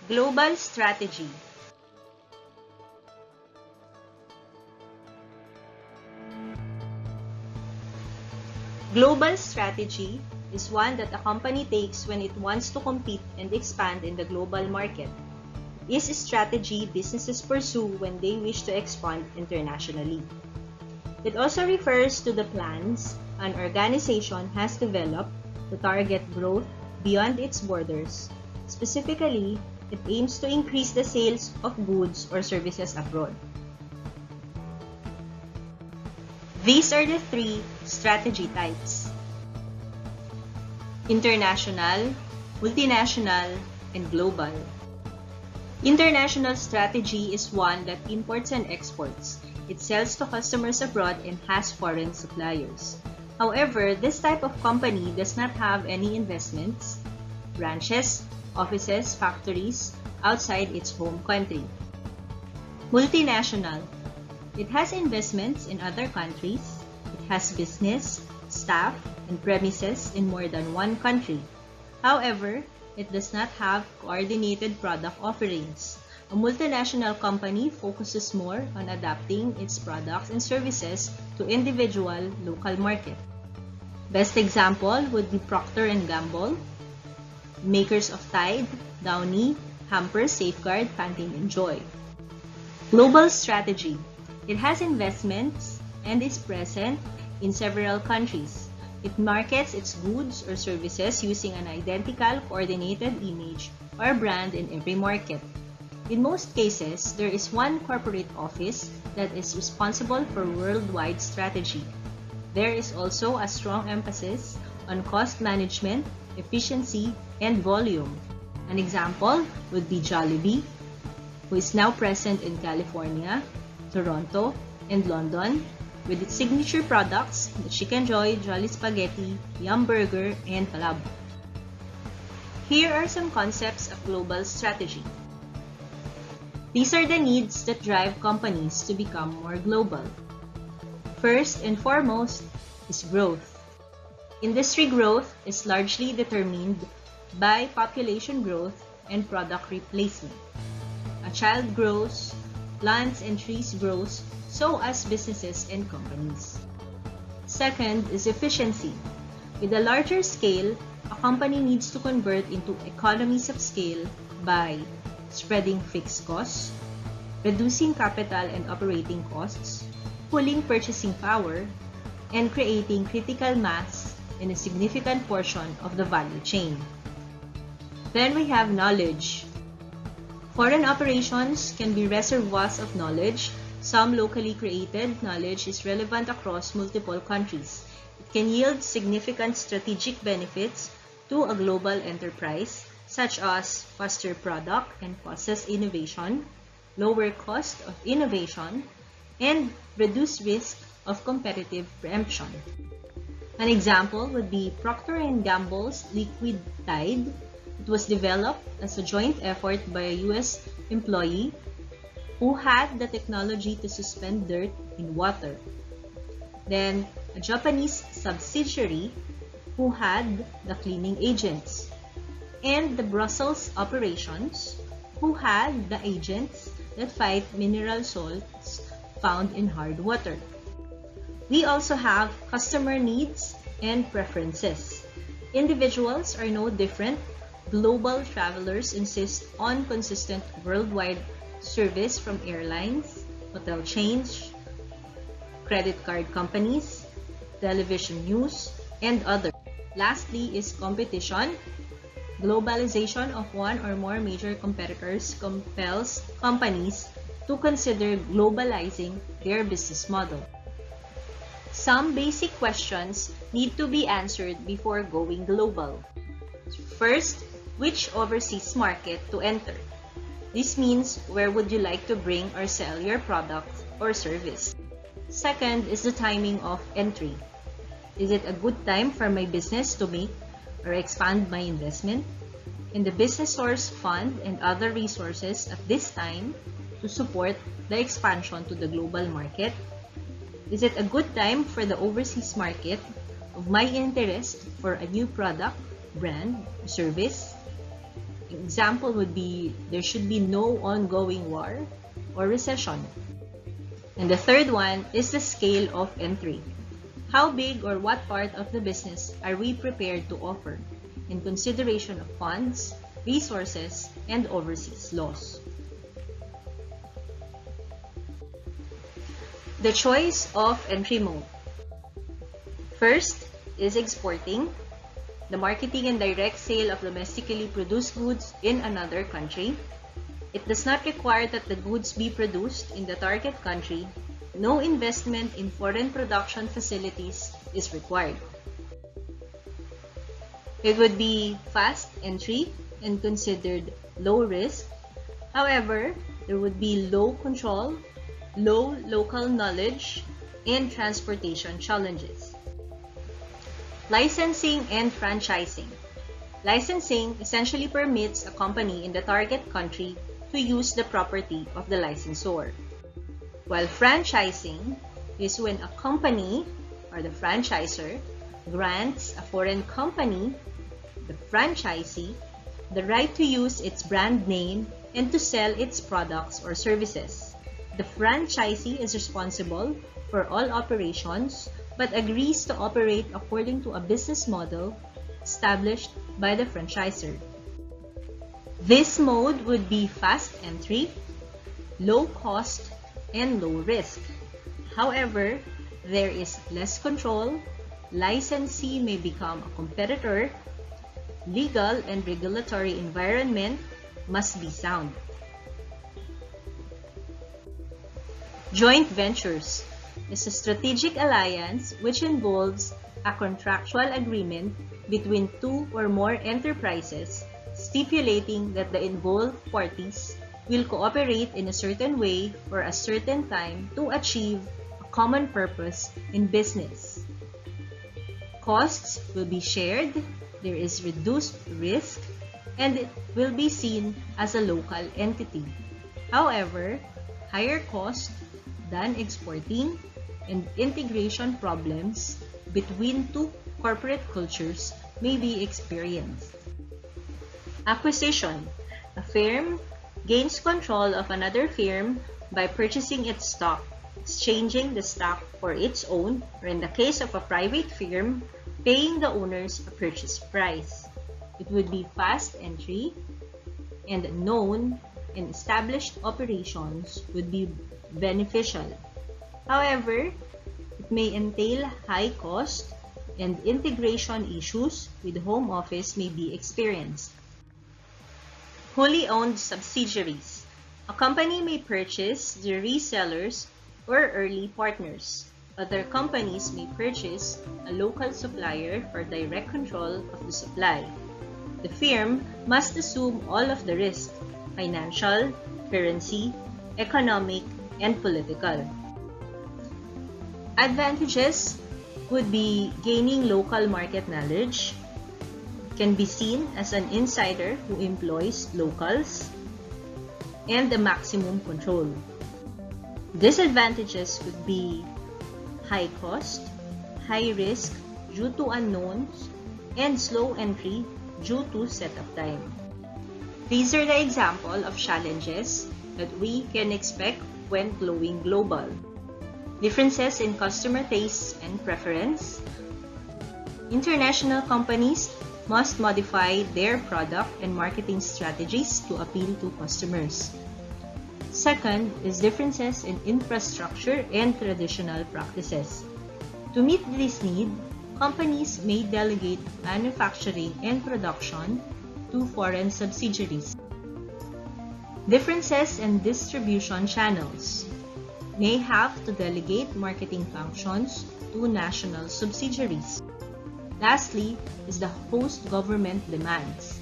Global strategy. Global strategy is one that a company takes when it wants to compete and expand in the global market. It is a strategy businesses pursue when they wish to expand internationally. It also refers to the plans an organization has developed to target growth beyond its borders. Specifically, it aims to increase the sales of goods or services abroad. These are the three strategy types: international, multinational, and global. International strategy is one that imports and exports. It sells to customers abroad and has foreign suppliers. However, this type of company does not have any investments, branches, offices, factories outside its home country. Multinational. It has investments in other countries. It has business, staff, and premises in more than one country. However, it does not have coordinated product offerings. A multinational company focuses more on adapting its products and services to individual local market. Best example would be Procter & Gamble, makers of Tide, Downy, Pampers, Safeguard, Pantene, and Joy. Global strategy. It has investments and is present in several countries. It markets its goods or services using an identical coordinated image or brand in every market. In most cases, there is one corporate office that is responsible for worldwide strategy. There is also a strong emphasis on cost management, efficiency, and volume. An example would be Jollibee, who is now present in California, Toronto, and London, with its signature products, the Chicken Joy, Jolly Spaghetti, Yum Burger, and Palabok. Here are some concepts of global strategy. These are the needs that drive companies to become more global. First and foremost is growth. Industry growth is largely determined by population growth and product replacement. A child grows, plants and trees grows, so as businesses and companies. Second is efficiency. With a larger scale, a company needs to convert into economies of scale by spreading fixed costs, reducing capital and operating costs, pooling purchasing power, and creating critical mass in a significant portion of the value chain. Then we have knowledge. Foreign operations can be reservoirs of knowledge. Some locally created knowledge is relevant across multiple countries. It can yield significant strategic benefits to a global enterprise, such as faster product and process innovation, lower cost of innovation, and reduced risk of competitive preemption. An example would be Procter & Gamble's Liquid Tide. It was developed as a joint effort by a US employee who had the technology to suspend dirt in water. Then, a Japanese subsidiary who had the cleaning agents. And the Brussels operations who had the agents that fight mineral salts found in hard water. We also have customer needs and preferences. Individuals are no different. Global travelers insist on consistent worldwide service from airlines, hotel chains, credit card companies, television news, and others. Lastly is competition. Globalization of one or more major competitors compels companies to consider globalizing their business model. Some basic questions need to be answered before going global. First, which overseas market to enter? This means where would you like to bring or sell your product or service? Second is the timing of entry. Is it a good time for my business to make or expand my investment? And the business source fund and other resources at this time to support the expansion to the global market? Is it a good time for the overseas market of my interest for a new product, brand, service? example would be there should be no ongoing war or recession. And the third one is the scale of entry. How big or what part of the business are we prepared to offer in consideration of funds, resources, and overseas laws? The choice of entry mode. First is exporting, the marketing and direct sale of domestically produced goods in another country. It does not require that the goods be produced in the target country. No investment in foreign production facilities is required. It would be fast entry and considered low risk. However, there would be low control, low local knowledge, and transportation challenges. Licensing and franchising. Licensing essentially permits a company in the target country to use the property of the licensor, while franchising is when a company or the franchisor grants a foreign company, the franchisee, the right to use its brand name and to sell its products or services. The franchisee is responsible for all operations but agrees to operate according to a business model established by the franchisor. This mode would be fast entry, low cost, and low risk. However, there is less control, licensee may become a competitor, legal and regulatory environment must be sound. Joint ventures is a strategic alliance which involves a contractual agreement between two or more enterprises stipulating that the involved parties will cooperate in a certain way for a certain time to achieve a common purpose in business. Costs will be shared, there is reduced risk, and it will be seen as a local entity. However, higher cost than exporting and integration problems between two corporate cultures may be experienced. Acquisition. A firm gains control of another firm by purchasing its stock, exchanging the stock for its own, or in the case of a private firm, paying the owners a purchase price. It would be fast entry, and known and established operations would be beneficial. However, it may entail high cost and integration issues with home office may be experienced. Wholly owned subsidiaries. A company may purchase the resellers or early partners. Other companies may purchase a local supplier for direct control of the supply. The firm must assume all of the risk: financial, currency, economic, and political. Advantages would be gaining local market knowledge, can be seen as an insider who employs locals, and the maximum control. Disadvantages would be high cost, high risk due to unknowns, and slow entry due to setup time. These are the example of challenges that we can expect when going global. Differences in customer tastes and preference. International companies must modify their product and marketing strategies to appeal to customers. Second is differences in infrastructure and traditional practices. To meet this need, companies may delegate manufacturing and production to foreign subsidiaries. Differences in distribution channels. May have to delegate marketing functions to national subsidiaries. Lastly is the host government demands.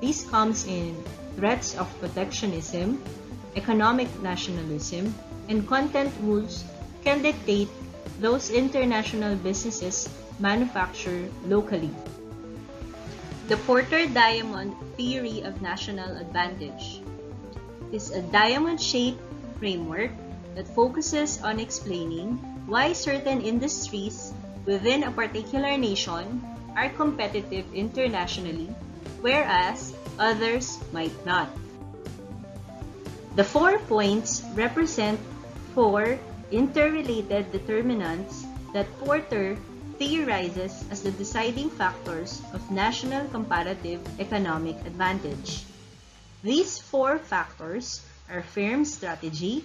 This comes in threats of protectionism, economic nationalism, and content rules can dictate those international businesses manufacture locally. The Porter-Diamond Theory of National Advantage is a diamond-shaped framework that focuses on explaining why certain industries within a particular nation are competitive internationally, whereas others might not. The 4 points represent 4 interrelated determinants that Porter theorizes as the deciding factors of national comparative economic advantage. These 4 factors are firm strategy,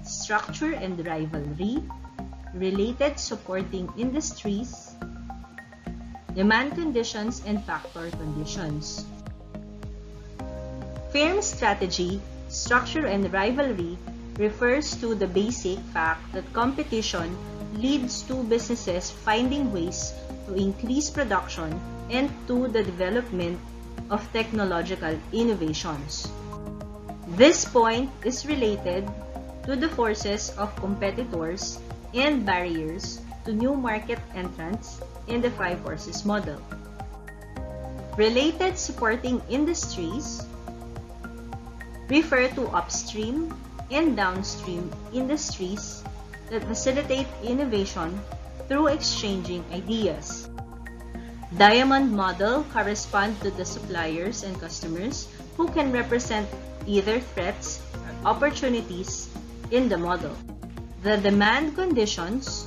structure and rivalry, related supporting industries, demand conditions, and factor conditions. Firm strategy, structure, and rivalry refers to the basic fact that competition leads to businesses finding ways to increase production and to the development of technological innovations. This point is related to the forces of competitors and barriers to new market entrants in the 5 forces model. Related supporting industries refer to upstream and downstream industries that facilitate innovation through exchanging ideas. Diamond model corresponds to the suppliers and customers who can represent either threats or opportunities in the model. The demand conditions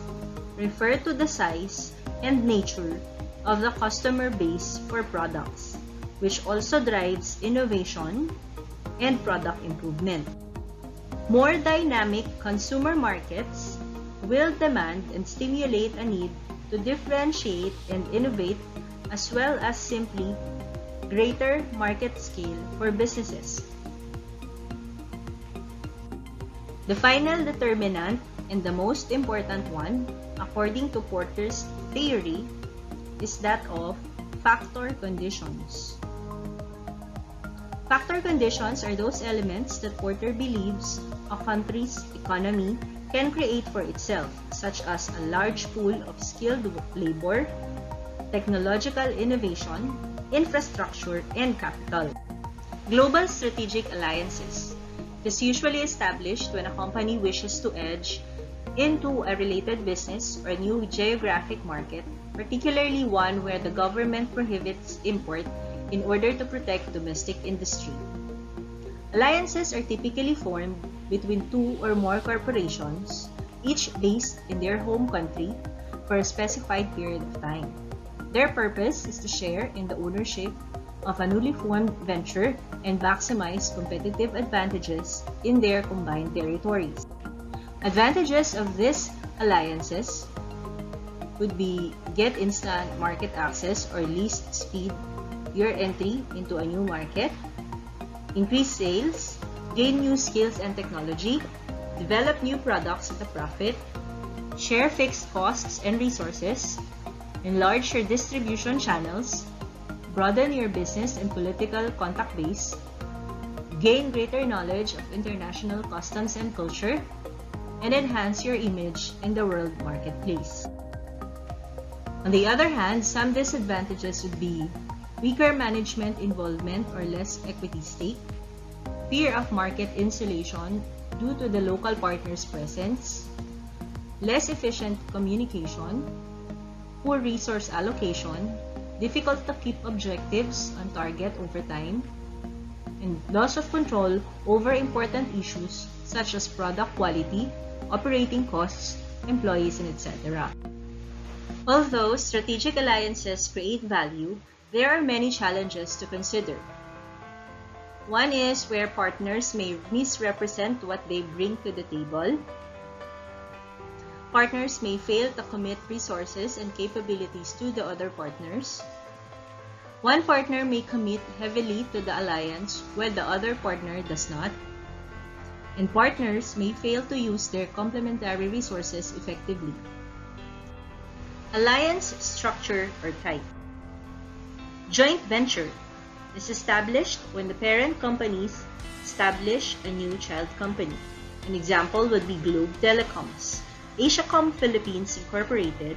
refer to the size and nature of the customer base for products, which also drives innovation and product improvement. More dynamic consumer markets will demand and stimulate a need to differentiate and innovate, as well as simply greater market scale for businesses. The final determinant, and the most important one, according to Porter's theory, is that of factor conditions. Factor conditions are those elements that Porter believes a country's economy can create for itself, such as a large pool of skilled labor, technological innovation, infrastructure, and capital. Global strategic alliances is usually established when a company wishes to edge into a related business or new geographic market, particularly one where the government prohibits import in order to protect domestic industry. Alliances are typically formed between 2 or more corporations, each based in their home country for a specified period of time. Their purpose is to share in the ownership of a newly formed venture and maximize competitive advantages in their combined territories. Advantages of these alliances would be get instant market access or least speed your entry into a new market, increase sales, gain new skills and technology, develop new products at a profit, share fixed costs and resources, enlarge your distribution channels, broaden your business and political contact base, gain greater knowledge of international customs and culture, and enhance your image in the world marketplace. On the other hand, some disadvantages would be weaker management involvement or less equity stake, fear of market insulation due to the local partner's presence, less efficient communication, poor resource allocation, difficult to keep objectives on target over time, and loss of control over important issues such as product quality, operating costs, employees, and etc. Although strategic alliances create value, there are many challenges to consider. One is where partners may misrepresent what they bring to the table. Partners may fail to commit resources and capabilities to the other partners. One partner may commit heavily to the alliance while the other partner does not. And partners may fail to use their complementary resources effectively. Alliance structure or type. Joint venture is established when the parent companies establish a new child company. An example would be Globe Telecoms. Asiacom Philippines Incorporated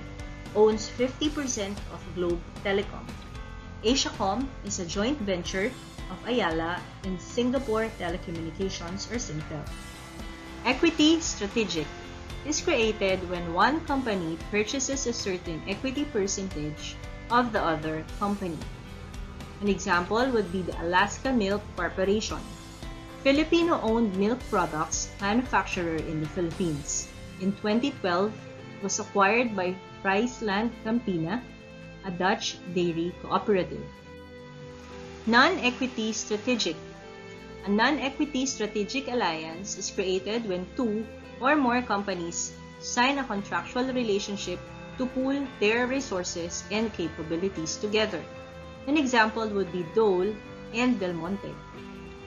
owns 50% of Globe Telecom. Asiacom is a joint venture of Ayala and Singapore Telecommunications or Singtel. Equity strategic is created when one company purchases a certain equity percentage of the other company. An example would be the Alaska Milk Corporation, Filipino-owned milk products manufacturer in the Philippines. In 2012, it was acquired by Friesland Campina, a Dutch dairy cooperative. Non-equity strategic. A non-equity strategic alliance is created when two or more companies sign a contractual relationship to pool their resources and capabilities together. An example would be Dole and Del Monte.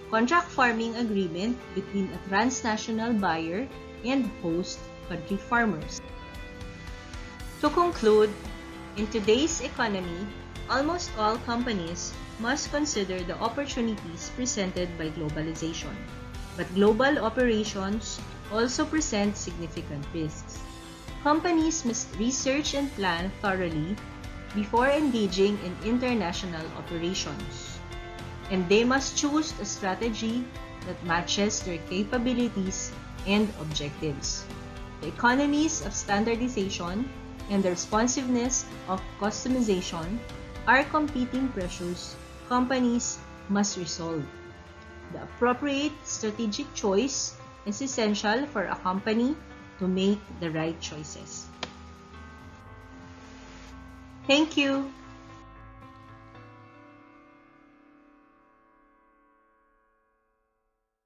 Contract farming agreement between a transnational buyer and host country farmers. To conclude, in today's economy, almost all companies must consider the opportunities presented by globalization. But global operations also present significant risks. Companies must research and plan thoroughly before engaging in international operations. And they must choose a strategy that matches their capabilities and objectives. The economies of standardization and the responsiveness of customization are competing pressures companies must resolve. The appropriate strategic choice is essential for a company to make the right choices. Thank you.